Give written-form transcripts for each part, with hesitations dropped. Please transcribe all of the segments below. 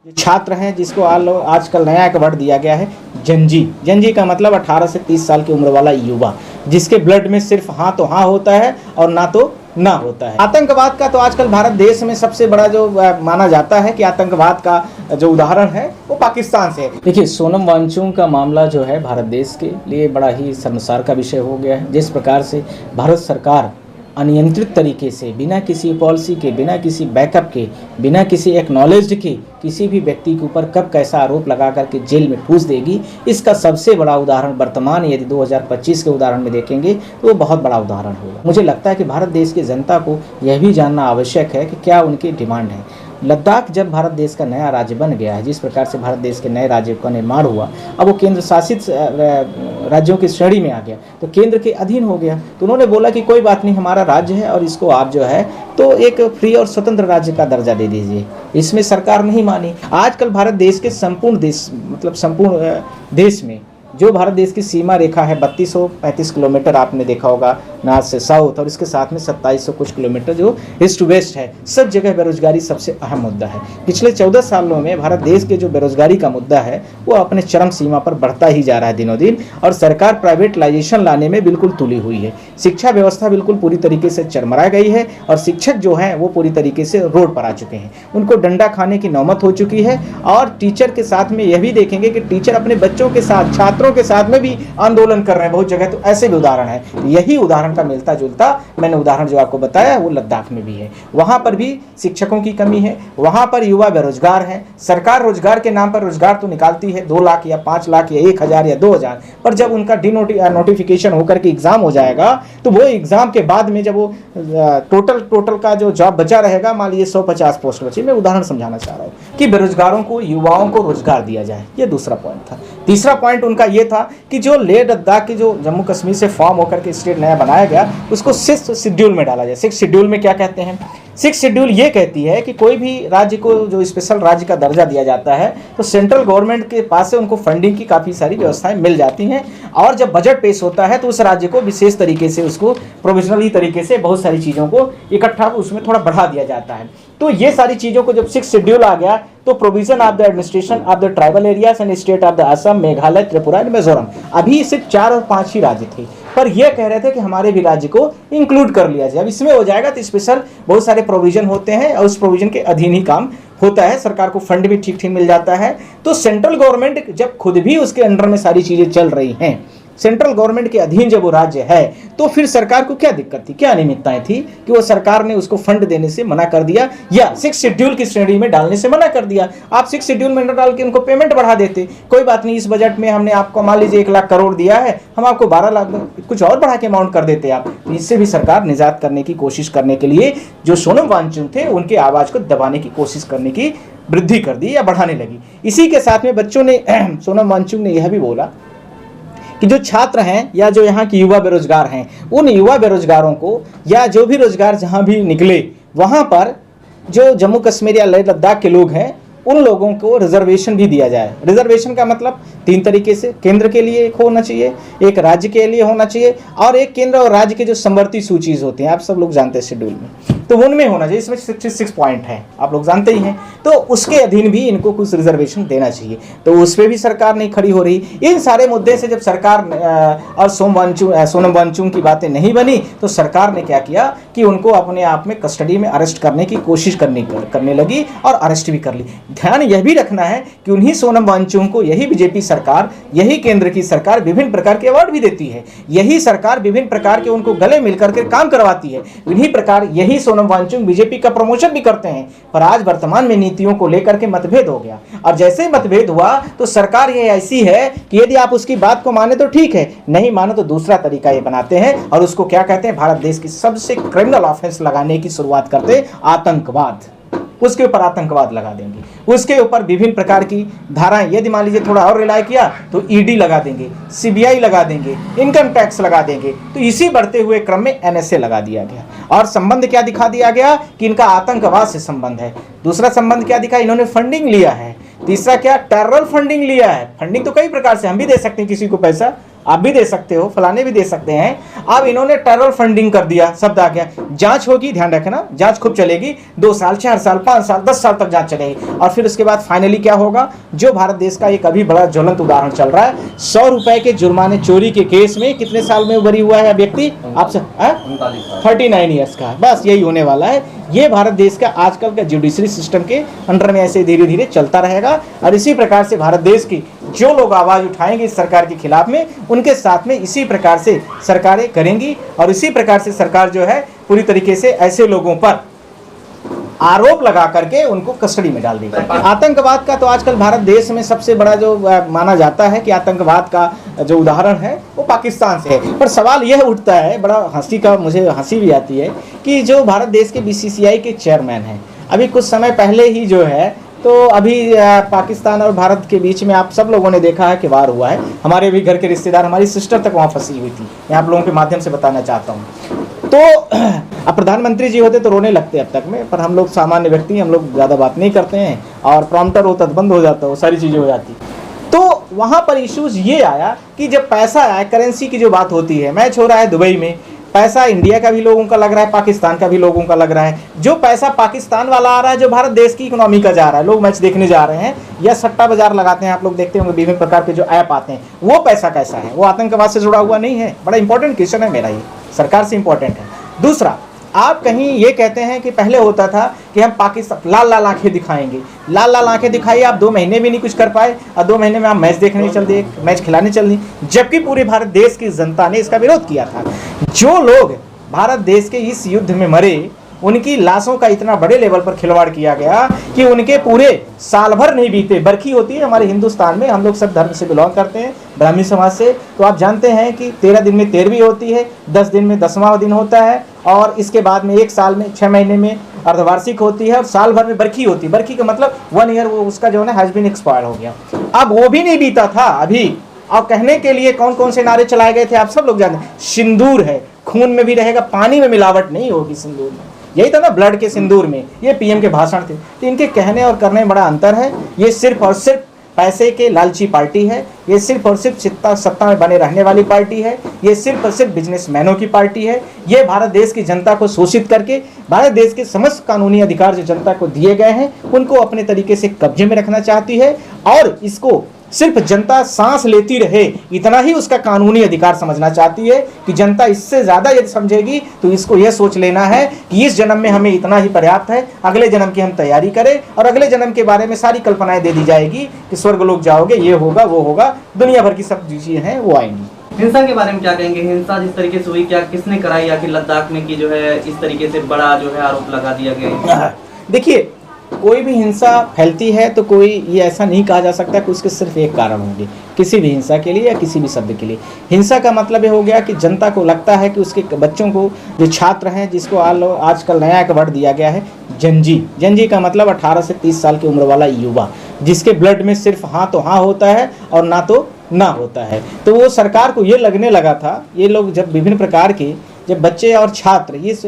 जो छात्र हैं जिसको आजकल नया एक वर्ड दिया गया है जनजी। जनजी का मतलब 18 से 30 साल की उम्र वाला युवा, जिसके ब्लड में सिर्फ हाँ तो हाँ होता है और ना तो ना होता है। आतंकवाद का तो आजकल भारत देश में सबसे बड़ा जो माना जाता है कि आतंकवाद का जो उदाहरण है वो पाकिस्तान से है। देखिए, सोनम वांगचुक का मामला जो है भारत देश के लिए बड़ा ही शर्मसार का विषय हो गया है। जिस प्रकार से भारत सरकार अनियंत्रित तरीके से, बिना किसी पॉलिसी के, बिना किसी बैकअप के, बिना किसी एक्नॉलेज्ड के किसी भी व्यक्ति के ऊपर कब कैसा आरोप लगा करके जेल में ठूस देगी, इसका सबसे बड़ा उदाहरण वर्तमान यदि 2025 के उदाहरण में देखेंगे तो वो बहुत बड़ा उदाहरण होगा। मुझे लगता है कि भारत देश की जनता को यह भी जानना आवश्यक है कि क्या उनकी डिमांड है। लद्दाख जब भारत देश का नया राज्य बन गया है, जिस प्रकार से भारत देश के नए राज्य का निर्माण हुआ, अब वो केंद्र शासित राज्यों की श्रेणी में आ गया, तो केंद्र के अधीन हो गया। तो उन्होंने बोला कि कोई बात नहीं, हमारा राज्य है और इसको आप जो है तो एक फ्री और स्वतंत्र राज्य का दर्जा दे दीजिए। इसमें सरकार नहीं मानी। आजकल भारत देश के संपूर्ण देश में जो भारत देश की सीमा रेखा है 3235 किलोमीटर, आपने देखा होगा नॉर्थ से साउथ, और इसके साथ में 2700 कुछ किलोमीटर जो ईस्ट टू वेस्ट है, सब जगह बेरोजगारी सबसे अहम मुद्दा है। पिछले 14 सालों में भारत देश के जो बेरोजगारी का मुद्दा है वो अपने चरम सीमा पर बढ़ता ही जा रहा है दिनों दिन, और सरकार प्राइवेटाइजेशन लाने में बिल्कुल तुली हुई है। शिक्षा व्यवस्था बिल्कुल पूरी तरीके से चरमरा गई है और शिक्षक जो हैं वो पूरी तरीके से रोड पर आ चुके हैं। उनको डंडा खाने की नौबत हो चुकी है। और टीचर के साथ में यह भी देखेंगे कि टीचर अपने बच्चों के साथ, छात्रों के साथ में भी आंदोलन कर रहे हैं बहुत जगह। तो ऐसे भी उदाहरण है। यही उदाहरण का मिलता जुलता मैंने उदाहरण जो आपको बताया वो लद्दाख में भी है। वहां पर भी शिक्षकों की कमी है, वहां पर युवा बेरोजगार हैं। सरकार रोजगार के नाम पर रोजगार तो निकालती है 2 लाख या 5 लाख या 1000 या 2000, पर जब उनका नोटिफिकेशन होकर के एग्जाम हो जाएगा तो वो एग्जाम के बाद में जब वो टोटल का जो जॉब बचा रहेगा, मान लीजिए 150 पोस्ट बची। मैं उदाहरण समझाना चाह रहा हूँ कि बेरोजगारों को, युवाओं को रोजगार दिया जाए, ये दूसरा पॉइंट था। तीसरा पॉइंट उनका ये था कि जो लेह लद्दाख की जो जम्मू कश्मीर से फॉर्म होकर के स्टेट नया बनाया गया, उसको 6th शेड्यूल में डाला जाए। 6th शेड्यूल में क्या कहते हैं? 6th शेड्यूल ये कहती है कि कोई भी राज्य को जो स्पेशल राज्य का दर्जा दिया जाता है तो सेंट्रल गवर्नमेंट के पास से उनको फंडिंग की काफ़ी सारी व्यवस्थाएं मिल जाती हैं, और जब बजट पेश होता है तो उस राज्य को विशेष तरीके से, उसको प्रोविजनली तरीके से बहुत सारी चीज़ों को इकट्ठा उसमें थोड़ा बढ़ा दिया जाता है। तो ये सारी चीज़ों को जब 6th शेड्यूल आ गया तो provision of the administration of the tribal areas and state of the Assam, Meghalaya, Tripura and Mizoram, अभी सिर्फ 4 और 5 ही राज्य थे, पर यह कह रहे थे कि हमारे भी राज्य को इंक्लूड कर लिया जाए। अब इसमें हो जाएगा तो स्पेशल बहुत सारे प्रोविजन होते हैं और उस प्रोविजन के अधीन ही काम होता है। सरकार को फंड भी ठीक ठीक मिल जाता है। तो सेंट्रल गवर्नमेंट जब खुद भी उसके अंडर में सारी चीजें चल रही हैं, सेंट्रल गवर्नमेंट के अधीन जब वो राज्य है, तो फिर सरकार को क्या दिक्कत थी, क्या अनियमितताएं थी कि वो सरकार ने उसको फंड देने से मना कर दिया या 6th शेड्यूल की श्रेणी में डालने से मना कर दिया। आप 6th शेड्यूल में न डाल के उनको पेमेंट बढ़ा देते, कोई बात नहीं, इस बजट में हमने आपको मान लीजिए 1 लाख करोड़ दिया है, हम आपको 12 लाख कुछ और बढ़ा के अमाउंट कर देते आप। तो इससे भी सरकार निजात करने की कोशिश करने के लिए जो सोनम वांगचुक थे उनके आवाज को दबाने की कोशिश करने की वृद्धि कर दी या बढ़ाने लगी। इसी के साथ में बच्चों ने, सोनम वांगचुक ने यह भी बोला कि जो छात्र हैं या जो यहाँ के युवा बेरोजगार हैं, उन युवा बेरोजगारों को या जो भी रोजगार जहाँ भी निकले, वहाँ पर जो जम्मू कश्मीर या लेह लद्दाख के लोग हैं उन लोगों को रिजर्वेशन भी दिया जाए। रिजर्वेशन का मतलब 3 तरीके से, केंद्र के लिए एक होना चाहिए, एक राज्य के लिए होना चाहिए, और एक केंद्र और राज्य के जो समवर्ती सूची होते हैं, आप सब लोग जानते हैं शेड्यूल में, तो उनमें होना चाहिए। इसमें 66 पॉइंट है, आप लोग जानते ही हैं। तो उसके अधीन भी इनको कुछ रिजर्वेशन देना चाहिए, तो उस पर भी सरकार नहीं खड़ी हो रही। इन सारे मुद्दे से जब सरकार और सोनम वांगचुक की बातें नहीं बनी तो सरकार ने क्या किया कि उनको अपने आप में कस्टडी में अरेस्ट करने की कोशिश करने लगी और अरेस्ट भी कर ली। ध्यान यह भी रखना है कि उन्हीं सोनम वांगचुक को यही बीजेपी सरकार, यही केंद्र की सरकार विभिन्न प्रकार के अवार्ड भी देती है, यही सरकार विभिन्न प्रकार के उनको गले मिलकर के काम करवाती है। इन्हीं प्रकार यही सोनम वांगचुक बीजेपी का प्रमोशन भी करते हैं। पर आज वर्तमान में नीतियों को लेकर के मतभेद हो गया, और जैसे ही मतभेद हुआ तो सरकार ये ऐसी है कि यदि आप उसकी बात को माने तो ठीक है, नहीं माने तो दूसरा तरीका ये बनाते हैं, और उसको क्या कहते हैं, भारत देश की सबसे क्रिमिनल ऑफेंस लगाने की शुरुआत करते, आतंकवाद। उसके ऊपर आतंकवाद लगा देंगे, उसके ऊपर विभिन्न प्रकार की धाराएं, यदि मान लीजिए थोड़ा और रिलाई किया तो ईडी लगा देंगे, सीबीआई लगा देंगे, इनकम टैक्स लगा देंगे। तो इसी बढ़ते हुए क्रम में एनएसए लगा दिया गया, और संबंध क्या दिखा दिया गया कि इनका आतंकवाद से संबंध है। दूसरा संबंध क्या दिखा, इन्होंने फंडिंग लिया है। तीसरा क्या, टेरर फंडिंग लिया है। फंडिंग तो कई प्रकार से, हम भी दे सकते हैं किसी को पैसा, आप भी दे सकते हो, फलाने भी दे सकते हैं। अब इन्होंने टेरर फंडिंग कर दिया, शब्द आ गया। जांच होगी, ध्यान रखना, जांच खूब चलेगी, 2 साल 4 साल 5 साल 10 साल तक जांच चलेगी। और फिर उसके बाद फाइनली क्या होगा, जो भारत देश का एक अभी बड़ा ज्वलंत उदाहरण चल रहा है, 100 रुपए के जुर्माने चोरी के केस में कितने साल में बरी हुआ है व्यक्ति, आपसे 39 ईयर्स का। बस यही होने वाला है। ये भारत देश का आजकल का जुडिशरी सिस्टम के अंडर में ऐसे धीरे धीरे चलता रहेगा। और इसी प्रकार से भारत देश की जो लोग आवाज उठाएंगे इस सरकार के खिलाफ में, उनके साथ में इसी प्रकार से सरकारें करेंगी। और इसी प्रकार से सरकार जो है पूरी तरीके से ऐसे लोगों पर आरोप लगा करके उनको कस्टडी में डाल देगा। आतंकवाद का तो आजकल भारत देश में सबसे बड़ा जो माना जाता है कि आतंकवाद का जो उदाहरण है वो पाकिस्तान से है। पर सवाल यह उठता है, बड़ा हंसी का, मुझे हंसी भी आती है कि जो भारत देश के बीसीसीआई के चेयरमैन हैं, अभी कुछ समय पहले ही जो है, तो अभी पाकिस्तान और भारत के बीच में आप सब लोगों ने देखा है कि वार हुआ है। हमारे भी घर के रिश्तेदार, हमारी सिस्टर तक वहाँ फंसी हुई थी। मैं आप लोगों के माध्यम से बताना चाहता हूँ। तो अब प्रधानमंत्री जी होते तो रोने लगते अब तक में, पर हम लोग सामान्य व्यक्ति, हम लोग ज़्यादा बात नहीं करते हैं। और प्रॉम्प्टर होता तो बंद हो जाता, वो सारी चीज़ें हो जाती। तो वहाँ पर इश्यूज़ ये आया कि जब पैसा आया, करेंसी की जो बात होती है, मैच हो रहा है दुबई में, पैसा इंडिया का भी लोगों का लग रहा है, पाकिस्तान का भी लोगों का लग रहा है। जो पैसा पाकिस्तान वाला आ रहा है, जो भारत देश की इकोनॉमी का जा रहा है, लोग मैच देखने जा रहे हैं या सट्टा बाजार लगाते हैं, आप लोग देखते होंगे विभिन्न प्रकार के जो ऐप आते हैं, वो पैसा कैसा है? वो आतंकवाद से जुड़ा हुआ नहीं है? बड़ा इंपॉर्टेंट क्वेश्चन है मेरा, ये सरकार से इंपॉर्टेंट है। दूसरा, आप कहीं ये कहते हैं कि पहले होता था कि हम पाकिस्तान लाल लाल आंखें दिखाएंगे, लाल लाल आंखें दिखाई, आप 2 महीने भी नहीं कुछ कर पाए और 2 महीने में आप मैच देखने चल दिए, मैच खिलाने चल दी, जबकि पूरे भारत देश की जनता ने इसका विरोध किया था। जो लोग भारत देश के इस युद्ध में मरे, उनकी लाशों का इतना बड़े लेवल पर खिलवाड़ किया गया कि उनके पूरे साल भर नहीं बीते। बरखी होती है हमारे हिंदुस्तान में, हम लोग सब धर्म से बिलोंग करते हैं, ब्राह्मणी समाज से, तो आप जानते हैं कि 13 दिन में 13वीं होती है, 10 दिन में 10वां दिन होता है, और इसके बाद में 1 साल में 6 महीने में अर्धवार्षिक होती है, और साल भर में बरखी होती है। बरखी का मतलब 1 ईयर वो उसका जो है हैज बीन एक्सपायर हो गया। अब वो भी नहीं बीता था अभी, और कहने के लिए कौन कौन से नारे चलाए गए थे आप सब लोग जानते हैं। सिंदूर है, खून में भी रहेगा, पानी में मिलावट नहीं होगी सिंदूर में, यही था ना ब्लड के सिंदूर में। ये पीएम के भाषण थे। तो इनके कहने और करने में बड़ा अंतर है। ये सिर्फ और सिर्फ पैसे के लालची पार्टी है, ये सिर्फ और सिर्फ सत्ता में बने रहने वाली पार्टी है, ये सिर्फ और सिर्फ बिजनेसमैनों की पार्टी है। ये भारत देश की जनता को शोषित करके भारत देश के समस्त कानूनी अधिकार जो जनता को दिए गए हैं उनको अपने तरीके से कब्जे में रखना चाहती है, और इसको सिर्फ जनता सांस लेती रहे इतना ही उसका कानूनी अधिकार समझना चाहती है कि जनता इससे ज्यादा यदि समझेगी तो इसको यह सोच लेना है कि इस जन्म में हमें इतना ही पर्याप्त है, अगले जन्म की हम तैयारी करें, और अगले जन्म के बारे में सारी कल्पनाएं दे दी जाएगी कि स्वर्ग लोग जाओगे, ये होगा वो होगा, दुनिया भर की सब चीजें हैं वो आएंगी। हिंसा के बारे में क्या कहेंगे? हिंसा जिस तरीके से हुई, क्या किसने कराई, या कि लद्दाख में की जो है इस तरीके से बड़ा जो है आरोप लगा दिया गया? देखिए, कोई भी हिंसा फैलती है तो कोई ये ऐसा नहीं कहा जा सकता कि उसके सिर्फ एक कारण होंगे किसी भी हिंसा के लिए या किसी भी शब्द के लिए। हिंसा का मतलब ये हो गया कि जनता को लगता है कि उसके बच्चों को, जो छात्र हैं, जिसको आजकल नया एक वर्ड दिया गया है जंजी। जंजी का मतलब 18 से 30 साल की उम्र वाला युवा, जिसके ब्लड में सिर्फ हाँ तो हाँ होता है और ना तो ना होता है। तो वो सरकार को ये लगने लगा था, ये लोग जब विभिन्न प्रकार के जब बच्चे और छात्र इस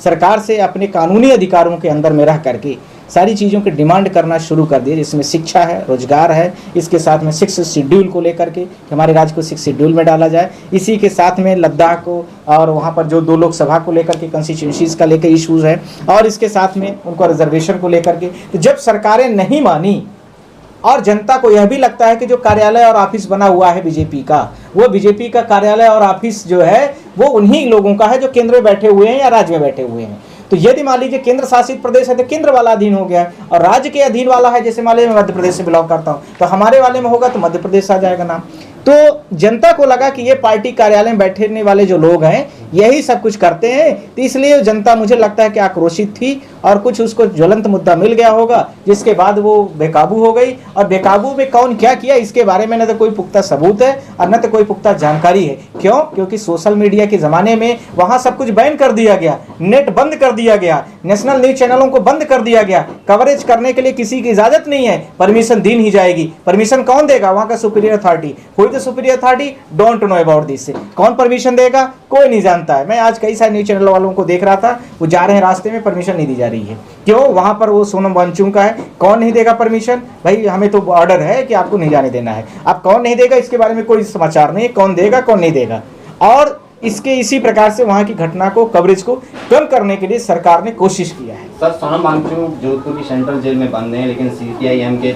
सरकार से अपने कानूनी अधिकारों के अंदर में रह करके सारी चीज़ों की डिमांड करना शुरू कर दिए, जिसमें शिक्षा है, रोजगार है, इसके साथ में 6 शेड्यूल को लेकर के कि हमारे राज्य को 6 शेड्यूल में डाला जाए, इसी के साथ में लद्दाख को और वहाँ पर जो 2 लोकसभा को लेकर के कंस्टिट्यूंसीज का लेकर इश्यूज़ है, और इसके साथ में उनको रिजर्वेशन को लेकर के। तो जब सरकारें नहीं मानी और जनता को यह भी लगता है कि जो कार्यालय और ऑफिस बना हुआ है बीजेपी का, वो बीजेपी का कार्यालय और ऑफिस जो है वो उन्हीं लोगों का है जो केंद्र में बैठे हुए हैं या राज्य में बैठे हुए हैं। तो यदि मान लीजिए केंद्र शासित प्रदेश है तो केंद्र वाला अधीन हो गया, और राज्य के अधीन वाला है, जैसे मान लीजिए मैं मध्य प्रदेश से बिलोंग करता हूँ तो हमारे वाले में होगा तो मध्य प्रदेश आ जाएगा नाम। तो जनता को लगा कि ये पार्टी कार्यालय में बैठने वाले जो लोग हैं यही सब कुछ करते हैं, तो इसलिए जनता मुझे लगता है कि आक्रोशित थी और कुछ उसको ज्वलंत मुद्दा मिल गया होगा, जिसके बाद वो बेकाबू हो गई। और बेकाबू में कौन क्या किया इसके बारे में न तो कोई पुख्ता सबूत है और न तो कोई पुख्ता जानकारी है। क्यों? क्योंकि सोशल मीडिया के ज़माने में वहाँ सब कुछ बैन कर दिया गया, नेट बंद कर दिया गया, नेशनल न्यूज़ चैनलों को बंद कर दिया गया, कवरेज करने के लिए किसी की इजाज़त नहीं है, परमिशन दी नहीं जाएगी। परमिशन कौन देगा? वहाँ का सुपीरियर अथॉरिटी। कोई तो superior authority don't know about this. कौन परमिशन देगा? कोई नहीं जानता है। मैं आज कई सारे न्यूज़ चैनल वालों को देख रहा था, वो जा रहे हैं रास्ते में, परमिशन नहीं दी जा रही। रही है। क्यों? वहाँ पर वो सोनम वांगचुक का है, कौन नहीं देगा परमिशन? भाई हमें तो ऑर्डर है कि आपको नहीं जाने देना है। अब कौन नहीं देगा इसके बारे में कोई समाचार नहीं है, कौन देगा कौन नहीं देगा। और इसके इसी प्रकार से वहाँ की घटना को, कवरेज को कम करने के लिए सरकार ने कोशिश किया है। सर, सोनम वांगचुक जोधपुर की सेंट्रल जेल में बंद हैं, लेकिन CPIM के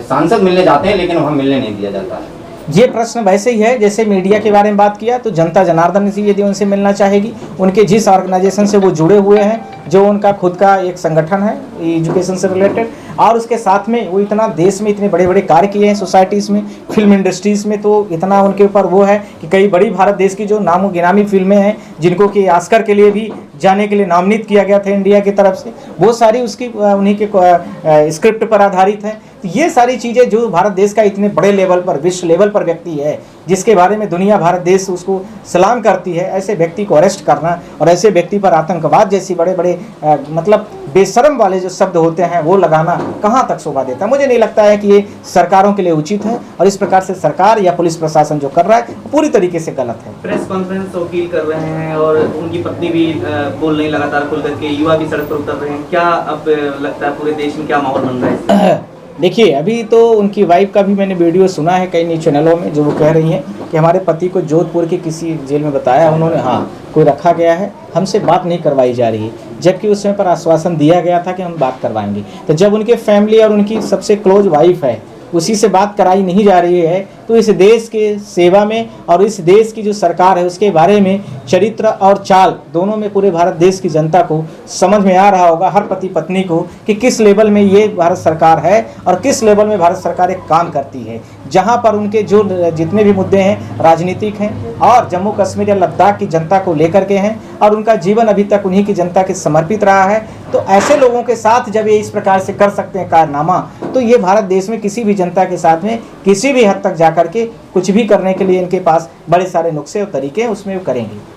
सांसद मिलने जाते हैं, लेकिन वहाँ मिलने नहीं दिया जाता है। ये प्रश्न वैसे ही है जैसे मीडिया के बारे में बात किया, तो जनता जनार्दन से यदि उनसे मिलना चाहेगी, उनके जिस ऑर्गेनाइजेशन से वो जुड़े हुए हैं, जो उनका खुद का एक संगठन है एजुकेशन से रिलेटेड, और उसके साथ में वो इतना देश में इतने बड़े बड़े कार्य किए हैं सोसाइटीज़ में, फिल्म इंडस्ट्रीज़ में, तो इतना उनके ऊपर वो है कि कई बड़ी भारत देश की जो नामो गिनामी फिल्में हैं, जिनको कि ऑस्कर के लिए भी जाने के लिए नामित किया गया था इंडिया की तरफ से, वो सारी उसकी उन्हीं के स्क्रिप्ट पर आधारित है। तो ये सारी चीज़ें जो भारत देश का इतने बड़े लेवल पर, विश्व लेवल पर व्यक्ति है, जिसके बारे में दुनिया भारत देश उसको सलाम करती है, ऐसे व्यक्ति को अरेस्ट करना और ऐसे व्यक्ति पर आतंकवाद जैसी बड़े बड़े मतलब बेशरम वाले जो शब्द होते हैं वो लगाना कहाँ तक शोभा देता है? मुझे नहीं लगता है कि ये सरकारों के लिए उचित है, और इस प्रकार से सरकार या पुलिस प्रशासन जो कर रहा है पूरी तरीके से गलत है। प्रेस कॉन्फ्रेंस वकील कर रहे हैं और उनकी पत्नी भी बोल रही लगातार खुल करके, युवा भी सड़क पर उतर रहे हैं। क्या अब लगता है पूरे देश में क्या माहौल बन रहा है? देखिए, अभी तो उनकी वाइफ का भी मैंने वीडियो सुना है कई न्यूज़ चैनलों में, जो वो कह रही हैं कि हमारे पति को जोधपुर की किसी जेल में बताया उन्होंने, हाँ कोई रखा गया है, हमसे बात नहीं करवाई जा रही है, जबकि उस समय पर आश्वासन दिया गया था कि हम बात करवाएंगे। तो जब उनके फैमिली और उनकी सबसे क्लोज वाइफ है उसी से बात कराई नहीं जा रही है, तो इस देश के सेवा में और इस देश की जो सरकार है उसके बारे में चरित्र और चाल दोनों में पूरे भारत देश की जनता को समझ में आ रहा होगा, हर पति पत्नी को, कि किस लेवल में ये भारत सरकार है और किस लेवल में भारत सरकार एक काम करती है, जहां पर उनके जो जितने भी मुद्दे हैं राजनीतिक हैं और जम्मू कश्मीर या लद्दाख की जनता को लेकर के हैं, और उनका जीवन अभी तक उन्हीं की जनता के समर्पित रहा है। तो ऐसे लोगों के साथ जब ये इस प्रकार से कर सकते हैं कारनामा, तो ये भारत देश में किसी भी जनता के साथ में किसी भी हद तक जाकर के कुछ भी करने के लिए इनके पास बड़े सारे नुस्खे और तरीके हैं, उसमें वो करेंगे।